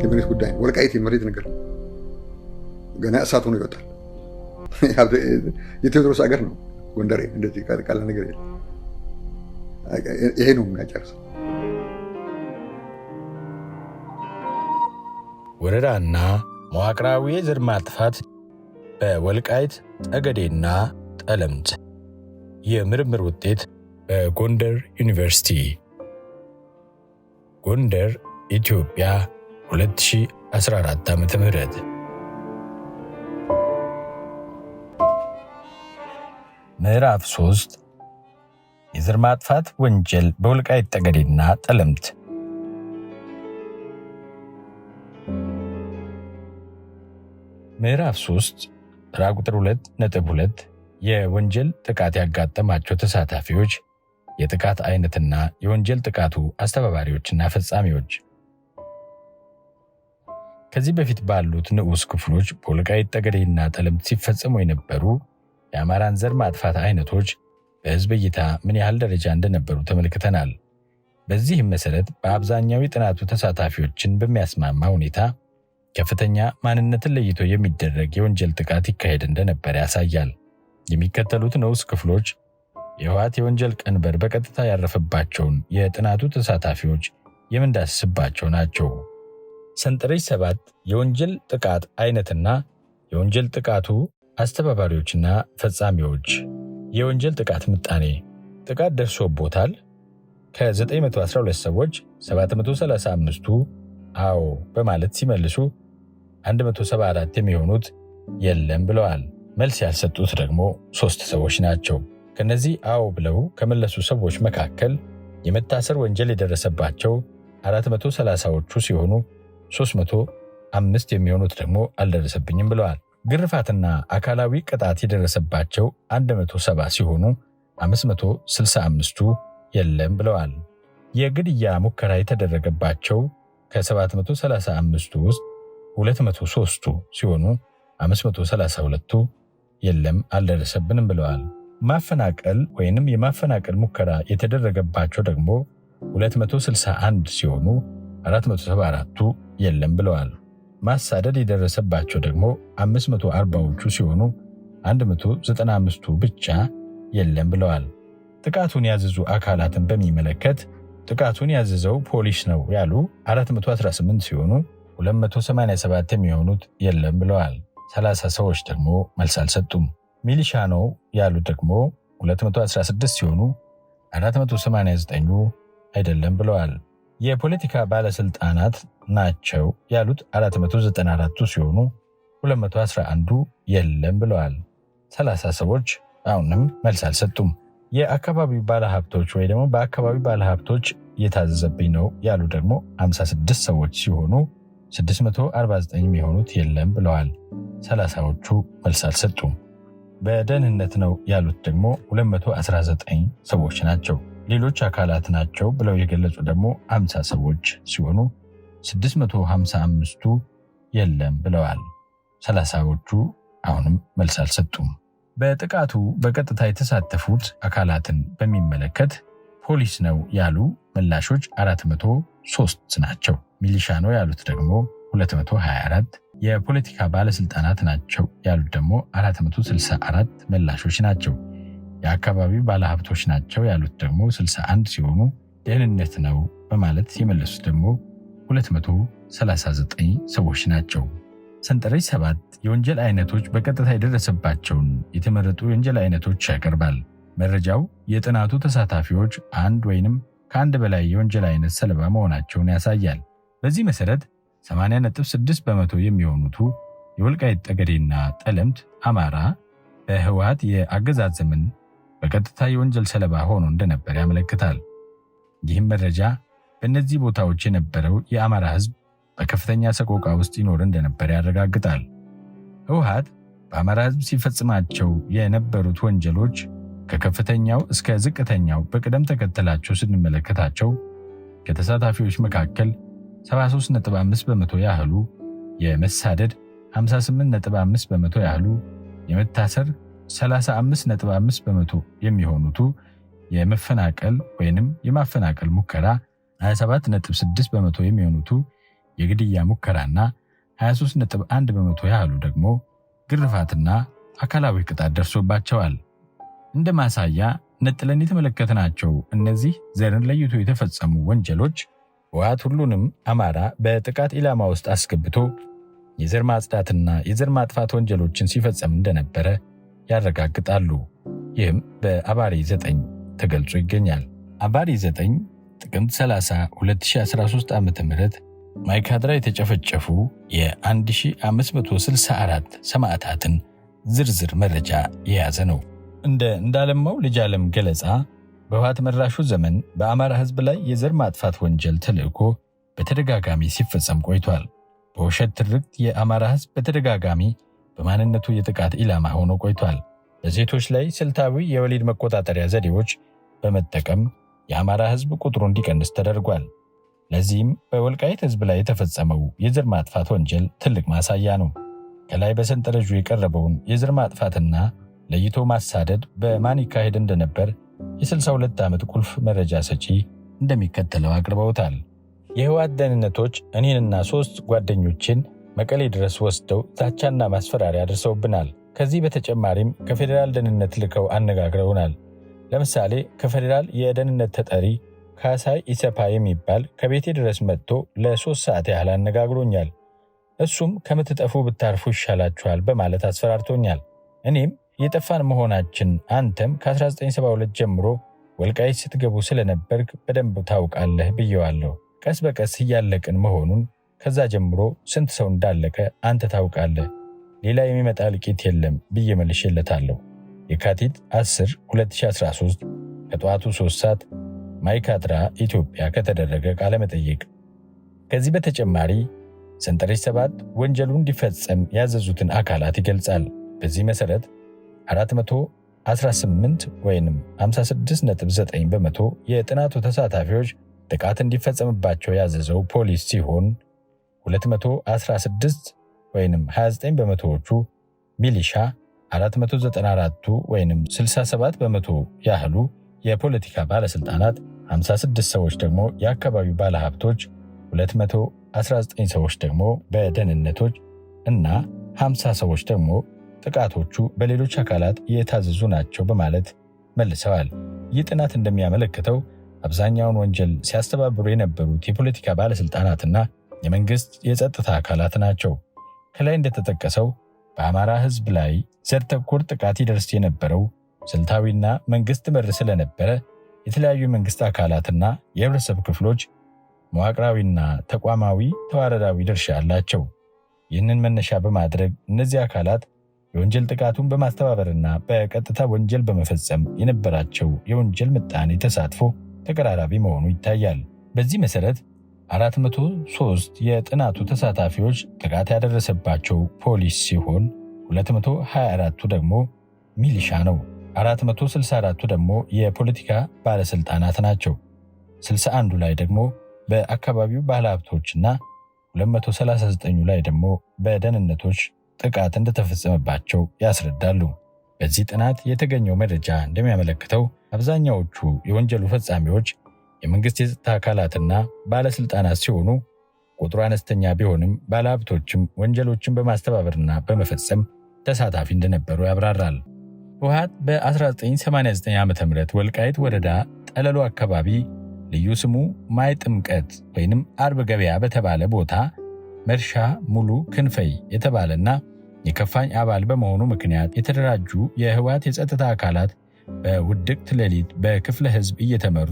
የመሬት ጉዳይ ነው። ወልቃይት የመሬት ነገር ነው። ገና እሳት ሆኖ ይወጣል። የቴዎድሮስ ሀገር ነው ጎንደሬ። እንደዚህ ቃል ነገር የለም። ይሄ ነው የሚያጨርሰው። ወረራና መዋቅራዊ የዘር ማጥፋት በወልቃይት ጠገዴና ጠለምት። የምርምር ውጤት በጎንደር ዩኒቨርሲቲ ጎንደር ኢትዮጵያ 2014 ዓ.ም። ምዕራፍ 3 የዘር ማጥፋት ወንጀል በወልቃይት ጠገዴና ጠለምት። ምዕራፍ 3 ተራ ቁጥር 2.2 የወንጀል ጥቃት ያጋጠማቸው ተሳታፊዎች፣ የጥቃት አይነትና የወንጀል ጥቃቱ አስተባባሪዎችና ፈጻሚዎች። ከዚህ በፊት ባሉት ንዑስ ክፍሎች በወልቃይት ጠገዴና ጠለምት ሲፈጸሙ የነበሩ የአማራን ዘር ማጥፋት አይነቶች በሕዝብ እይታ ምን ያህል ደረጃ እንደነበሩ ተመልክተናል። በዚህም መሰረት በአብዛኛው የጥናቱ ተሳታፊዎችን በሚያስማማ ሁኔታ ከፍተኛ ማንነትን ለይቶ የሚደረግ የወንጀል ጥቃት ይካሄድ እንደነበረ ያሳያል። የሚከተሉት ንዑስ ክፍሎች የህወሓት የወንጀል ቀንበር በቀጥታ ያረፈባቸውን የጥናቱ ተሳታፊዎች የምንዳስስባቸው ናቸው። ሰንጠረዥ 7 የወንጀል ጥቃት አይነትና የወንጀል ጥቃቱ አስተባባሪዎችና ፈጻሚዎች። የወንጀል ጥቃት ምጣኔ። ጥቃት ደርሶቦታል? ከ912 ሰዎች 735ቱ አዎ በማለት ሲመልሱ 174 የሚሆኑት የለም ብለዋል። መልስ ያልሰጡት ደግሞ 3 ሰዎች ናቸው። ከነዚህ አዎ ብለው ከመለሱ ሰዎች መካከል የመታሰር ወንጀል የደረሰባቸው 430ዎቹ ሲሆኑ 305 የሚሆኑት ደግሞ አልደረሰብኝም ብለዋል። ግርፋትና አካላዊ ቅጣት የደረሰባቸው 170 ሲሆኑ 565ቱ የለም ብለዋል። የግድያ ሙከራ የተደረገባቸው ከ735ቱ ውስጥ 203ቱ ሲሆኑ 532ቱ የለም አልደረሰብንም ብለዋል። ማፈናቀል ወይንም የማፈናቀል ሙከራ የተደረገባቸው ደግሞ 261 ሲሆኑ 474ቱ የለም ብለዋል። ማሳደድ የደረሰባቸው ደግሞ 540ዎቹ ሲሆኑ 195ቱ ብቻ የለም ብለዋል። ጥቃቱን ያዘዙ አካላትን በሚመለከት ጥቃቱን ያዘዘው ፖሊስ ነው ያሉ 418 ሲሆኑ 287 የሚሆኑት የለም ብለዋል። 30 ሰዎች ደግሞ መልስ አልሰጡም። ሚሊሻ ነው ያሉ ደግሞ 216 ሲሆኑ 489ኙ አይደለም ብለዋል። የፖለቲካ ባለስልጣናት ናቸው ያሉት 494ቱ ሲሆኑ 211ዱ የለም ብለዋል። 30 ሰዎች አሁንም መልስ አልሰጡም። የአካባቢው ባለሀብቶች ወይ ደግሞ በአካባቢው ባለሀብቶች የታዘዘብኝ ነው ያሉ ደግሞ 56 ሰዎች ሲሆኑ 649 የሚሆኑት የለም ብለዋል። 30ዎቹ መልስ አልሰጡም። በደህንነት ነው ያሉት ደግሞ 219 ሰዎች ናቸው። ሌሎች አካላት ናቸው ብለው የገለጹ ደግሞ 50 ሰዎች ሲሆኑ 655ቱ የለም ብለዋል። 30ዎቹ አሁንም መልስ አልሰጡም። በጥቃቱ በቀጥታ የተሳተፉት አካላትን በሚመለከት ፖሊስ ነው ያሉ ምላሾች 403 ናቸው። ሚሊሻ ነው ያሉት ደግሞ 224፣ የፖለቲካ ባለስልጣናት ናቸው ያሉት ደግሞ 464 ምላሾች ናቸው። የአካባቢው ባለሀብቶች ናቸው ያሉት ደግሞ 61 ሲሆኑ ደህንነት ነው በማለት የመለሱት ደግሞ 239 ሰዎች ናቸው። ሰንጠረዥ 7 የወንጀል አይነቶች በቀጥታ የደረሰባቸውን የተመረጡ የወንጀል አይነቶች ያቀርባል። መረጃው የጥናቱ ተሳታፊዎች አንድ ወይንም ከአንድ በላይ የወንጀል አይነት ሰለባ መሆናቸውን ያሳያል። በዚህ መሰረት 80.6% የሚሆኑቱ የወልቃይት ጠገዴና ጠለምት አማራ በህወሓት የአገዛዝ ዘመን በቀጥታ የወንጀል ሰለባ ሆኖ እንደነበር ያመለክታል። ይህም መረጃ በእነዚህ ቦታዎች የነበረው የአማራ ህዝብ በከፍተኛ ሰቆቃ ውስጥ ይኖር እንደነበር ያረጋግጣል። ህወሓት በአማራ ህዝብ ሲፈጽማቸው የነበሩት ወንጀሎች ከከፍተኛው እስከ ዝቅተኛው በቅደም ተከተላቸው ስንመለከታቸው ከተሳታፊዎች መካከል 73.5% ያህሉ የመሳደድ፣ 58.5% ያህሉ የመታሰር፣ 35.5% የሚሆኑቱ የመፈናቀል ወይንም የማፈናቀል ሙከራ፣ 27.6% የሚሆኑቱ የግድያ ሙከራና 23.1 በመቶ ያህሉ ደግሞ ግርፋትና አካላዊ ቅጣት ደርሶባቸዋል። እንደ ማሳያ ነጥለን የተመለከትናቸው እነዚህ ዘርን ለይቶ የተፈጸሙ ወንጀሎች ህወሓት ሁሉንም አማራ በጥቃት ኢላማ ውስጥ አስገብቶ የዘር ማጽዳትና የዘር ማጥፋት ወንጀሎችን ሲፈጸም እንደነበረ ያረጋግጣሉ። ይህም በአባሪ 9 ተገልጾ ይገኛል። አባሪ 9 ጥቅምት 30 2013 ዓ.ም ማይካድራ የተጨፈጨፉ የ1564 ሰማዕታትን ዝርዝር መረጃ የያዘ ነው። እንደ እንዳለማው ልጅ ዓለም ገለጻ በህወሓት መራሹ ዘመን በአማራ ህዝብ ላይ የዘር ማጥፋት ወንጀል ተልዕኮ በተደጋጋሚ ሲፈጸም ቆይቷል። በውሸት ትርክት የአማራ ህዝብ በተደጋጋሚ በማንነቱ የጥቃት ኢላማ ሆኖ ቆይቷል። በሴቶች ላይ ስልታዊ የወሊድ መቆጣጠሪያ ዘዴዎች በመጠቀም የአማራ ህዝብ ቁጥሩ እንዲቀንስ ተደርጓል። ለዚህም በወልቃይት ህዝብ ላይ የተፈጸመው የዘር ማጥፋት ወንጀል ትልቅ ማሳያ ነው። ከላይ በሰንጠረዡ የቀረበውን የዘር ማጥፋትና ለይቶ ማሳደድ በማን ይካሄድ እንደነበር የ62 ዓመት ቁልፍ መረጃ ሰጪ እንደሚከተለው አቅርበውታል። የህወሓት ደህንነቶች እኔንና 3 ጓደኞችን መቀሌ ድረስ ወስደው ዛቻና ማስፈራሪያ አድርሰውብናል። ከዚህ በተጨማሪም ከፌዴራል ደህንነት ልከው አነጋግረውናል። ለምሳሌ ከፌዴራል የደህንነት ተጠሪ ካሳይ ኢሰፓ የሚባል ከቤቴ ድረስ መጥቶ ለ3 ሰዓት ያህል አነጋግሮኛል። እሱም ከምትጠፉ ብታርፉ ይሻላችኋል በማለት አስፈራርቶኛል። እኔም የጠፋን መሆናችን አንተም ከ1972 ጀምሮ ወልቃይት ስትገቡ ስለነበርክ በደንብ ታውቃለህ ብየዋለሁ። ቀስ በቀስ እያለቅን መሆኑን ከዛ ጀምሮ ስንት ሰው እንዳለቀ አንተ ታውቃለህ። ሌላ የሚመጣ እልቂት የለም ብዬ መልሼለታለሁ። የካቲት 10 2013 ከጠዋቱ 3 ሰዓት ማይካድራ ኢትዮጵያ ከተደረገ ቃለ መጠይቅ። ከዚህ በተጨማሪ ሰንጠረዥ 7 ወንጀሉ እንዲፈጸም ያዘዙትን አካላት ይገልጻል። በዚህ መሰረት 418 ወይም 56.9 በመቶ የጥናቱ ተሳታፊዎች ጥቃት እንዲፈጸምባቸው ያዘዘው ፖሊስ ሲሆን 216 ወይም 29 በመቶዎቹ ሚሊሻ፣ 494ቱ ወይም 67 በመቶ ያህሉ የፖለቲካ ባለስልጣናት፣ 56 ሰዎች ደግሞ የአካባቢው ባለሀብቶች፣ 219 ሰዎች ደግሞ በደህንነቶች እና 50 ሰዎች ደግሞ ጥቃቶቹ በሌሎች አካላት የታዘዙ ናቸው በማለት መልሰዋል። ይህ ጥናት እንደሚያመለክተው አብዛኛውን ወንጀል ሲያስተባብሩ የነበሩት የፖለቲካ ባለስልጣናትና የመንግስት የጸጥታ አካላት ናቸው። ከላይ እንደተጠቀሰው በአማራ ህዝብ ላይ ዘር ተኮር ጥቃት ይደርስ የነበረው ስልታዊና መንግስት መር ስለነበረ የተለያዩ መንግስት አካላትና የህብረተሰብ ክፍሎች መዋቅራዊና ተቋማዊ ተዋረዳዊ ድርሻ አላቸው። ይህንን መነሻ በማድረግ እነዚህ አካላት የወንጀል ጥቃቱን በማስተባበርና በቀጥታ ወንጀል በመፈጸም የነበራቸው የወንጀል ምጣኔ ተሳትፎ ተቀራራቢ መሆኑ ይታያል። በዚህ መሰረት 403 የጥናቱ ተሳታፊዎች ጥቃት ያደረሰባቸው ፖሊስ ሲሆን 224ቱ ደግሞ ሚሊሻ ነው። 464ቱ ደግሞ የፖለቲካ ባለስልጣናት ናቸው። 61ዱ ላይ ደግሞ በአካባቢው ባለሀብቶችና 239ኙ ላይ ደግሞ በደህንነቶች ጥቃት እንደተፈጸመባቸው ያስረዳሉ። በዚህ ጥናት የተገኘው መረጃ እንደሚያመለክተው አብዛኛዎቹ የወንጀሉ ፈጻሚዎች የመንግስት የጸጥታ አካላትና ባለስልጣናት ሲሆኑ ቁጥሩ አነስተኛ ቢሆንም ባለሀብቶችም ወንጀሎችን በማስተባበርና በመፈጸም ተሳታፊ እንደነበሩ ያብራራል። ህወሓት በ1989 ዓ.ም ወልቃይት ወረዳ ጠለሎ አካባቢ ልዩ ስሙ ማይ ጥምቀት ወይንም አርብ ገበያ በተባለ ቦታ መርሻ ሙሉ ክንፈይ የተባለና የከፋኝ አባል በመሆኑ ምክንያት የተደራጁ የህወሓት የጸጥታ አካላት በውድቅት ሌሊት በክፍለ ህዝብ እየተመሩ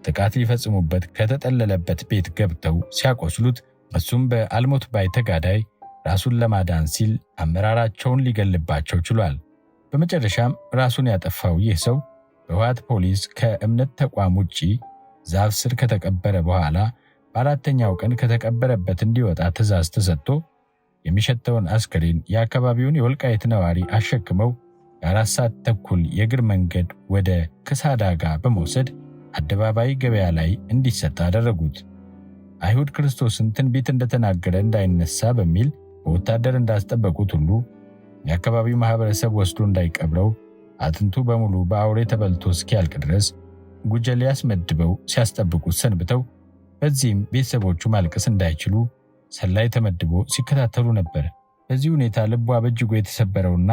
ጥቃት ሊፈጽሙበት ከተጠለለበት ቤት ገብተው ሲያቆስሉት እሱም በአልሞት ባይ ተጋዳይ ራሱን ለማዳን ሲል አመራራቸውን ሊገልባቸው ችሏል። በመጨረሻም ራሱን ያጠፋው ይህ ሰው በህወሓት ፖሊስ ከእምነት ተቋም ውጪ ዛፍ ስር ከተቀበረ በኋላ በአራተኛው ቀን ከተቀበረበት እንዲወጣ ትዕዛዝ ተሰጥቶ የሚሸተውን አስከሬን የአካባቢውን የወልቃይት ነዋሪ አሸክመው የ4 ሰዓት ተኩል የእግር መንገድ ወደ ክሳዳጋ በመውሰድ አደባባይ ገበያ ላይ እንዲሰጥ አደረጉት። አይሁድ ክርስቶስን ትንቢት እንደተናገረ እንዳይነሳ በሚል በወታደር እንዳስጠበቁት ሁሉ የአካባቢው ማህበረሰብ ወስዶ እንዳይቀብረው አጥንቱ በሙሉ በአውሬ ተበልቶ እስኪያልቅ ድረስ ጉጀሌ ያስመድበው ሲያስጠብቁት ሰንብተው በዚህም ቤተሰቦቹ ማልቀስ እንዳይችሉ ሰላይ ተመድቦ ሲከታተሉ ነበር። በዚህ ሁኔታ ልቧ በእጅጉ የተሰበረውና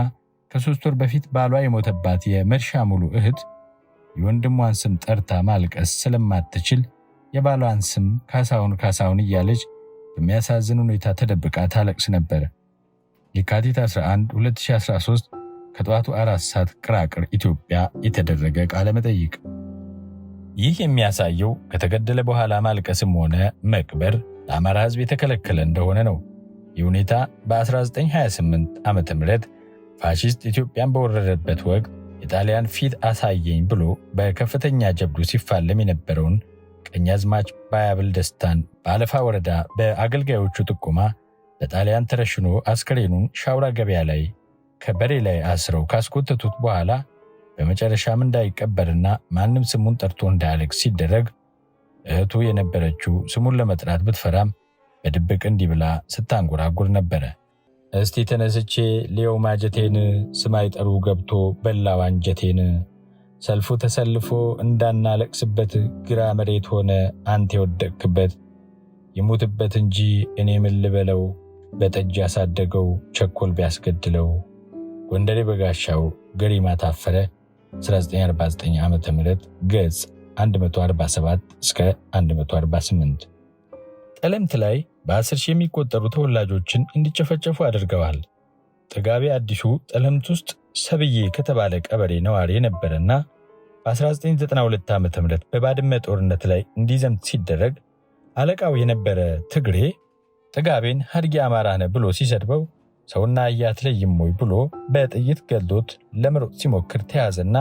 ከ3 ወር በፊት ባሏ የሞተባት የመርሻ ሙሉ እህት የወንድሟን ስም ጠርታ ማልቀስ ስለማትችል የባሏን ስም ካሳሁን እያለች በሚያሳዝን ሁኔታ ተደብቃ ታለቅስ ነበር። የካቲት 11 2013 ከጠዋቱ 4 ሰዓት ቅራቅር ኢትዮጵያ የተደረገ ቃለ መጠይቅ። ይህ የሚያሳየው ከተገደለ በኋላ ማልቀስም ሆነ መቅበር ለአማራ ሕዝብ የተከለከለ እንደሆነ ነው። ይህ ሁኔታ በ1928 ዓመተ ምህረት ፋሺስት ኢትዮጵያን በወረረበት ወቅት የጣሊያን ፊት አሳየኝ ብሎ በከፍተኛ ጀብዱ ሲፋለም የነበረውን ቀኛዝማች ባያብል ደስታን በአለፋ ወረዳ በአገልጋዮቹ ጥቆማ ለጣሊያን ተረሽኖ አስከሬኑን ሻውራ ገበያ ላይ ከበሬ ላይ አስረው ካስቆጠቱት በኋላ በመጨረሻም እንዳይቀበርና ማንም ስሙን ጠርቶ እንዳያለቅስ ሲደረግ እህቱ የነበረችው ስሙን ለመጥራት ብትፈራም በድብቅ እንዲህ ብላ ስታንጎራጉር ነበረ። እስቲ ተነስቼ ሊየው ማጀቴን፣ ስማይጠሩ ገብቶ በላው አንጀቴን፣ ሰልፉ ተሰልፎ እንዳናለቅስበት ግራ መሬት ሆነ አንተ የወደቅክበት፣ ይሙትበት እንጂ እኔ ምን ልበለው፣ በጠጅ ያሳደገው ቸኮል ቢያስገድለው። ጎንደሬ በጋሻው ገሪማ ታፈረ 1949 ዓመተ ምህረት ገጽ 147 እስከ 148። ጠለምት ላይ በ10 ሺህ የሚቆጠሩ ተወላጆችን እንዲጨፈጨፉ አድርገዋል። ጥጋቤ አዲሱ ጠለምት ውስጥ ሰብዬ ከተባለ ቀበሌ ነዋሪ የነበረና በ1992 ዓመተ ምህረት በባድመ ጦርነት ላይ እንዲዘምት ሲደረግ አለቃው የነበረ ትግሬ ጥጋቤን ሀድጌ አማራ ነህ ብሎ ሲሰድበው ሰውና አያት ለይም ወይ ብሎ በጥይት ገሎት ለመሮጥ ሲሞክር ተያዘና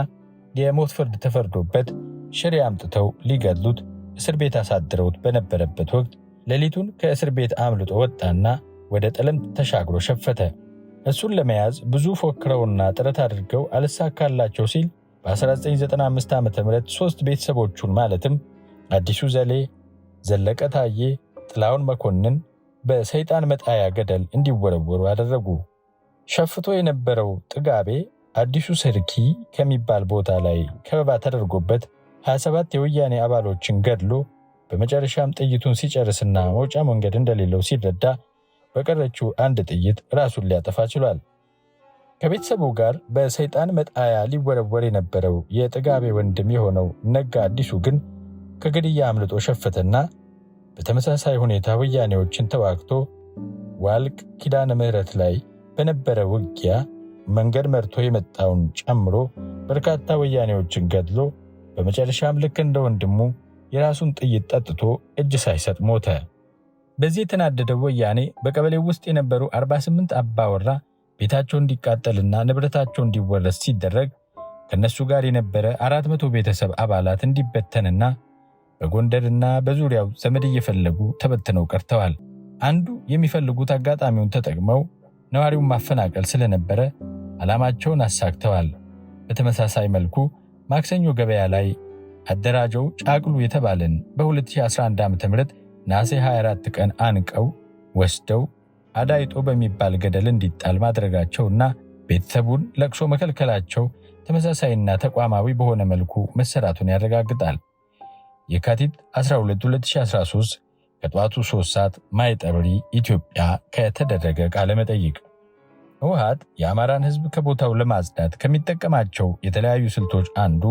የሞት ፍርድ ተፈርዶበት ሽሬ አምጥተው ሊገሉት እስር ቤት አሳድረውት በነበረበት ወቅት ሌሊቱን ከእስር ቤት አምልጦ ወጣና ወደ ጠለምት ተሻግሮ ሸፈተ። እሱን ለመያዝ ብዙ ፎክረውና ጥረት አድርገው አልሳካላቸው ሲል በ1995 ዓ.ም 3 ቤተሰቦቹን ማለትም አዲሱ ዘሌ፣ ዘለቀ ታዬ፣ ጥላውን መኮንን በሰይጣን መጣያ ገደል እንዲወረወሩ አደረጉ። ሸፍቶ የነበረው ጥጋቤ አዲሱ ሰርኪ ከሚባል ቦታ ላይ ከበባ ተደርጎበት 27 የወያኔ አባሎችን ገድሎ በመጨረሻም ጥይቱን ሲጨርስና መውጫ መንገድ እንደሌለው ሲረዳ በቀረችው አንድ ጥይት ራሱን ሊያጠፋ ችሏል። ከቤተሰቡ ጋር በሰይጣን መጣያ ሊወረወር የነበረው የጥጋቤ ወንድም የሆነው ነጋ አዲሱ ግን ከግድያ አምልጦ ሸፈተና በተመሳሳይ ሁኔታ ወያኔዎችን ተዋግቶ ዋልቅ ኪዳነ ምህረት ላይ በነበረ ውጊያ መንገድ መርቶ የመጣውን ጨምሮ በርካታ ወያኔዎችን ገድሎ በመጨረሻም ልክ እንደ ወንድሙ የራሱን ጥይት ጠጥቶ እጅ ሳይሰጥ ሞተ። በዚህ የተናደደው ወያኔ በቀበሌው ውስጥ የነበሩ 48 አባወራ ቤታቸው እንዲቃጠልና ንብረታቸው እንዲወረስ ሲደረግ ከነሱ ጋር የነበረ 400 ቤተሰብ አባላት እንዲበተንና በጎንደርና በዙሪያው ዘመድ እየፈለጉ ተበትነው ቀርተዋል። አንዱ የሚፈልጉት አጋጣሚውን ተጠቅመው ነዋሪውን ማፈናቀል ስለነበረ ዓላማቸውን አሳክተዋል። በተመሳሳይ መልኩ ማክሰኞ ገበያ ላይ አደራጀው ጫቅሉ የተባለን በ2011 ዓ.ም ነሐሴ 24 ቀን አንቀው ወስደው አዳይጦ በሚባል ገደል እንዲጣል ማድረጋቸውና ቤተሰቡን ለቅሶ መከልከላቸው ተመሳሳይና ተቋማዊ በሆነ መልኩ መሰራቱን ያረጋግጣል። የካቲት 12 2013 ከጠዋቱ 3 ሰዓት ማይጠብሪ ኢትዮጵያ ከተደረገ ቃለ መጠይቅ። ህወሓት የአማራን ሕዝብ ከቦታው ለማጽዳት ከሚጠቀማቸው የተለያዩ ስልቶች አንዱ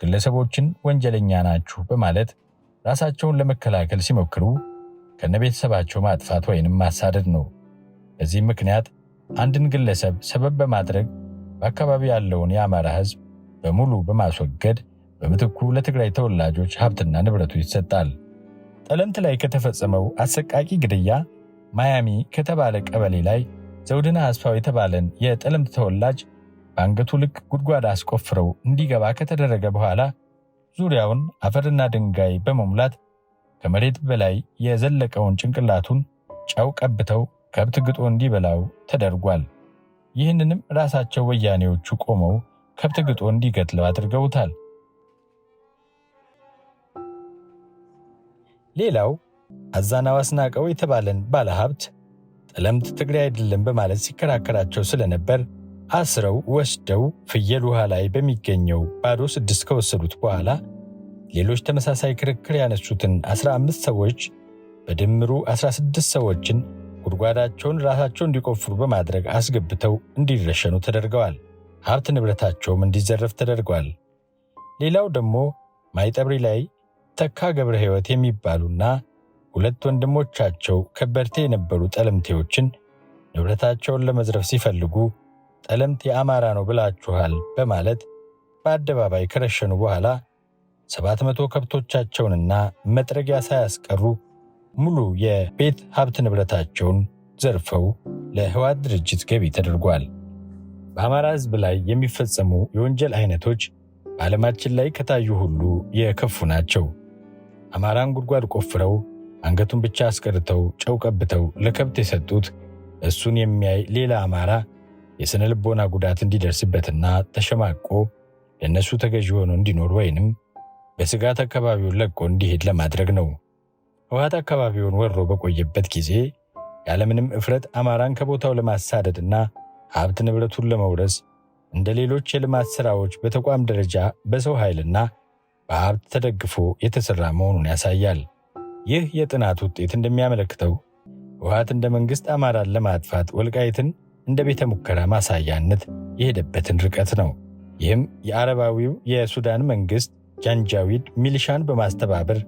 ግለሰቦችን ወንጀለኛ ናችሁ በማለት ራሳቸውን ለመከላከል ሲሞክሩ ከነቤተሰባቸው ማጥፋት ወይንም ማሳደድ ነው። በዚህ ምክንያት አንድን ግለሰብ ሰበብ በማድረግ በአካባቢ ያለውን የአማራ ሕዝብ በሙሉ በማስወገድ በምትኩ ለትግራይ ተወላጆች ሀብትና ንብረቱ ይሰጣል። ጠለምት ላይ ከተፈጸመው አሰቃቂ ግድያ ማያሚ ከተባለ ቀበሌ ላይ ዘውድና አስፋው የተባለን የጠለምት ተወላጅ በአንገቱ ልክ ጉድጓድ አስቆፍረው እንዲገባ ከተደረገ በኋላ ዙሪያውን አፈርና ድንጋይ በመሙላት ከመሬት በላይ የዘለቀውን ጭንቅላቱን ጨው ቀብተው ከብት ግጦ እንዲበላው ተደርጓል። ይህንንም ራሳቸው ወያኔዎቹ ቆመው ከብት ግጦ እንዲገድለው አድርገውታል። ሌላው አዛናው አስናቀው የተባለን ባለሀብት ጠለምት ትግራይ አይደለም በማለት ሲከራከራቸው ስለነበር አስረው ወስደው ፍየል ውሃ ላይ በሚገኘው ባዶ 6 ከወሰዱት በኋላ ሌሎች ተመሳሳይ ክርክር ያነሱትን 15 ሰዎች በድምሩ 16 ሰዎችን ጉድጓዳቸውን ራሳቸው እንዲቆፍሩ በማድረግ አስገብተው እንዲረሸኑ ተደርገዋል። ሀብት ንብረታቸውም እንዲዘረፍ ተደርጓል። ሌላው ደግሞ ማይጠብሪ ላይ ተካ ገብረ ሕይወት የሚባሉና 2 ወንድሞቻቸው ከበርቴ የነበሩ ጠለምቴዎችን ንብረታቸውን ለመዝረፍ ሲፈልጉ ጠለምት የአማራ ነው ብላችኋል በማለት በአደባባይ ከረሸኑ በኋላ 700 ከብቶቻቸውንና መጥረጊያ ሳያስቀሩ ሙሉ የቤት ሀብት ንብረታቸውን ዘርፈው ለህወሓት ድርጅት ገቢ ተደርጓል። በአማራ ሕዝብ ላይ የሚፈጸሙ የወንጀል አይነቶች በዓለማችን ላይ ከታዩ ሁሉ የከፉ ናቸው። አማራን ጉድጓድ ቆፍረው አንገቱን ብቻ አስቀርተው ጨው ቀብተው ለከብት የሰጡት እሱን የሚያይ ሌላ አማራ የሥነ ልቦና ጉዳት እንዲደርስበትና ተሸማቆ ለእነሱ ተገዢ ሆኖ እንዲኖር ወይንም በስጋት አካባቢውን ለቆ እንዲሄድ ለማድረግ ነው። ህወሓት አካባቢውን ወሮ በቆየበት ጊዜ ያለምንም እፍረት አማራን ከቦታው ለማሳደድና ሀብት ንብረቱን ለመውረስ እንደ ሌሎች የልማት ሥራዎች በተቋም ደረጃ በሰው ኃይልና በሀብት ተደግፎ የተሠራ መሆኑን ያሳያል። ይህ የጥናት ውጤት እንደሚያመለክተው ህወሓት እንደ መንግሥት አማራን ለማጥፋት ወልቃይትን እንደ ቤተ ሙከራ ማሳያነት የሄደበትን ርቀት ነው። ይህም የአረባዊው የሱዳን መንግሥት ጃንጃዊድ ሚሊሻን በማስተባበር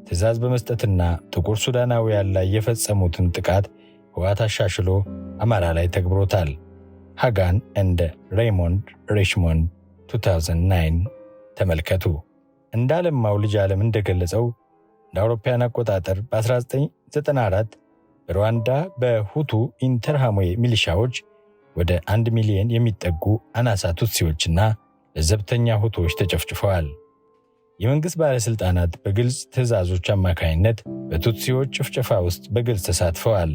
ትዕዛዝ በመስጠትና ጥቁር ሱዳናውያን ላይ የፈጸሙትን ጥቃት ህወሓት አሻሽሎ አማራ ላይ ተግብሮታል። ሃጋን እንደ ሬይሞንድ ሪችሞንድ 2009 ተመልከቱ። እንዳለማው ልጅ ዓለም እንደገለጸው እንደ አውሮፓውያን አቆጣጠር በ1994 በሩዋንዳ በሁቱ ኢንተርሃሞዌ ሚሊሻዎች ወደ 1 ሚሊዮን የሚጠጉ አናሳ ቱትሲዎችና ለዘብተኛ ሁቶች ተጨፍጭፈዋል። የመንግሥት ባለሥልጣናት በግልጽ ትዕዛዞች አማካይነት በቱትሲዎች ጭፍጨፋ ውስጥ በግልጽ ተሳትፈዋል።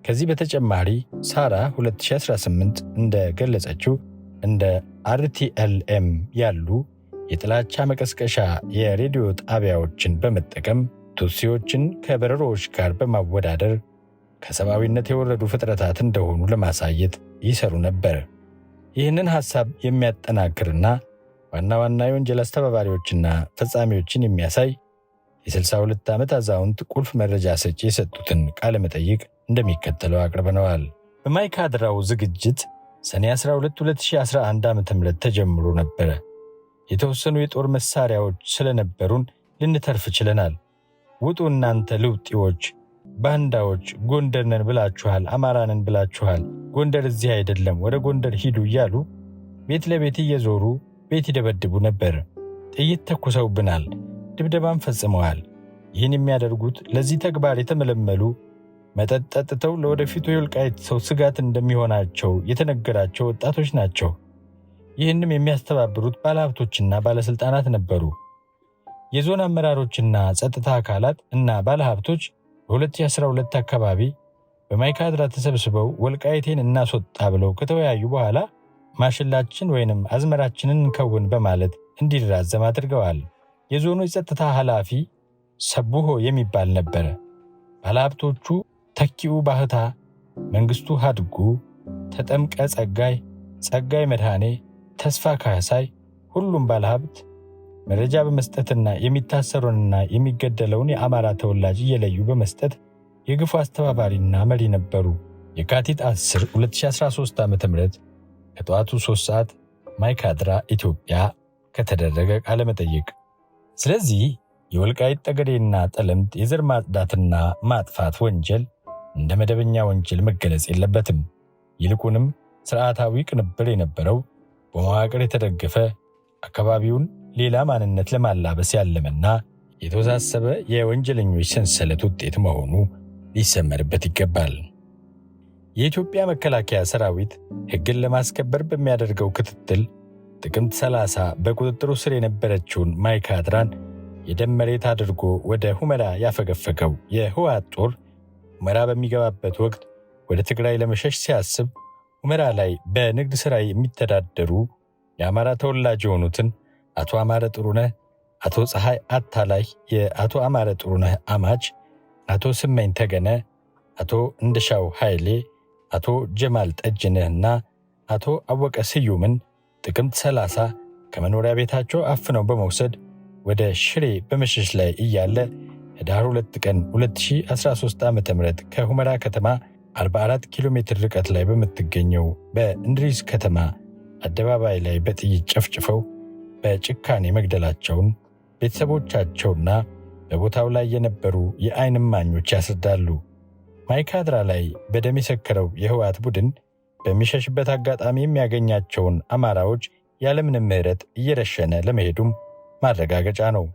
ከዚህ በተጨማሪ ሳራ 2018 እንደገለጸችው እንደ RTLM ያሉ የጥላቻ መቀስቀሻ የሬዲዮ ጣቢያዎችን በመጠቀም ቱትሲዎችን ከበረሮዎች ጋር በማወዳደር ከሰብአዊነት የወረዱ ፍጥረታት እንደሆኑ ለማሳየት ይሰሩ ነበር። ይህንን ሐሳብ የሚያጠናክርና ዋና ዋና የወንጀል አስተባባሪዎችና ፈጻሚዎችን የሚያሳይ የ62 ዓመት አዛውንት ቁልፍ መረጃ ሰጪ የሰጡትን ቃለ መጠይቅ እንደሚከተለው አቅርበነዋል። በማይካድራው ዝግጅት ሰኔ 12 2011 ዓ.ም ተጀምሮ ነበረ። የተወሰኑ የጦር መሳሪያዎች ስለነበሩን ልንተርፍ ችለናል። ውጡ እናንተ ልውጢዎች፣ ባንዳዎች፣ ጎንደር ነን ብላችኋል፣ አማራ ነን ብላችኋል፣ ጎንደር እዚህ አይደለም፣ ወደ ጎንደር ሂዱ እያሉ ቤት ለቤት እየዞሩ ቤት ይደበድቡ ነበር። ጥይት ተኩሰውብናል፣ ድብደባም ፈጽመዋል። ይህን የሚያደርጉት ለዚህ ተግባር የተመለመሉ መጠጥ ጠጥተው ለወደፊቱ የወልቃይት ሰው ስጋት እንደሚሆናቸው የተነገራቸው ወጣቶች ናቸው። ይህንም የሚያስተባብሩት ባለሀብቶችና ባለሥልጣናት ነበሩ። የዞን አመራሮችና ጸጥታ አካላት እና ባለሀብቶች በ2012 አካባቢ በማይካድራ ተሰብስበው ወልቃይቴን እናስወጣ ብለው ከተወያዩ በኋላ ማሽላችን ወይንም አዝመራችንን እንከውን በማለት እንዲራዘም አድርገዋል። የዞኑ የጸጥታ ኃላፊ ሰቡሆ የሚባል ነበረ። ባለሀብቶቹ ተኪኡ ባህታ፣ መንግሥቱ ሃድጉ፣ ተጠምቀ ጸጋይ መድኃኔ፣ ተስፋ ካህሳይ ሁሉም ባለሀብት መረጃ በመስጠትና የሚታሰሩንና የሚገደለውን የአማራ ተወላጅ እየለዩ በመስጠት የግፉ አስተባባሪና መሪ ነበሩ። የካቲት 10 2013 ዓ.ም ከጠዋቱ 3 ሰዓት ማይካድራ ኢትዮጵያ ከተደረገ ቃለ መጠይቅ። ስለዚህ የወልቃይት ጠገዴና ጠለምት የዘር ማጽዳትና ማጥፋት ወንጀል እንደ መደበኛ ወንጀል መገለጽ የለበትም። ይልቁንም ስርዓታዊ ቅንብር የነበረው በመዋቅር የተደገፈ አካባቢውን ሌላ ማንነት ለማላበስ ያለመና የተወሳሰበ የወንጀለኞች ሰንሰለት ውጤት መሆኑ ሊሰመርበት ይገባል። የኢትዮጵያ መከላከያ ሰራዊት ሕግን ለማስከበር በሚያደርገው ክትትል ጥቅምት 30 በቁጥጥሩ ስር የነበረችውን ማይካድራን የደም መሬት አድርጎ ወደ ሁመራ ያፈገፈገው የህወሓት ጦር ሁመራ በሚገባበት ወቅት ወደ ትግራይ ለመሸሽ ሲያስብ ሁመራ ላይ በንግድ ሥራ የሚተዳደሩ የአማራ ተወላጅ የሆኑትን አቶ አማረ ጥሩነህ፣ አቶ ፀሐይ አታላይ፣ የአቶ አማረ ጥሩነህ አማች፣ አቶ ስመኝ ተገነ፣ አቶ እንደሻው ኃይሌ፣ አቶ ጀማል ጠጅነህና አቶ አወቀ ስዩምን ጥቅምት 30 ከመኖሪያ ቤታቸው አፍነው በመውሰድ ወደ ሽሬ በመሸሽ ላይ እያለ ህዳር 2 ቀን 2013 ዓ.ም ከሁመራ ከተማ 44 ኪሎ ሜትር ርቀት ላይ በምትገኘው በእንድሪስ ከተማ አደባባይ ላይ በጥይት ጨፍጭፈው በጭካኔ መግደላቸውን ቤተሰቦቻቸውና በቦታው ላይ የነበሩ የዓይን እማኞች ያስረዳሉ። ማይካድራ ላይ በደም የሰከረው የህወሓት ቡድን በሚሸሽበት አጋጣሚ የሚያገኛቸውን አማራዎች ያለምንም ምህረት እየረሸነ ለመሄዱም ማረጋገጫ ነው።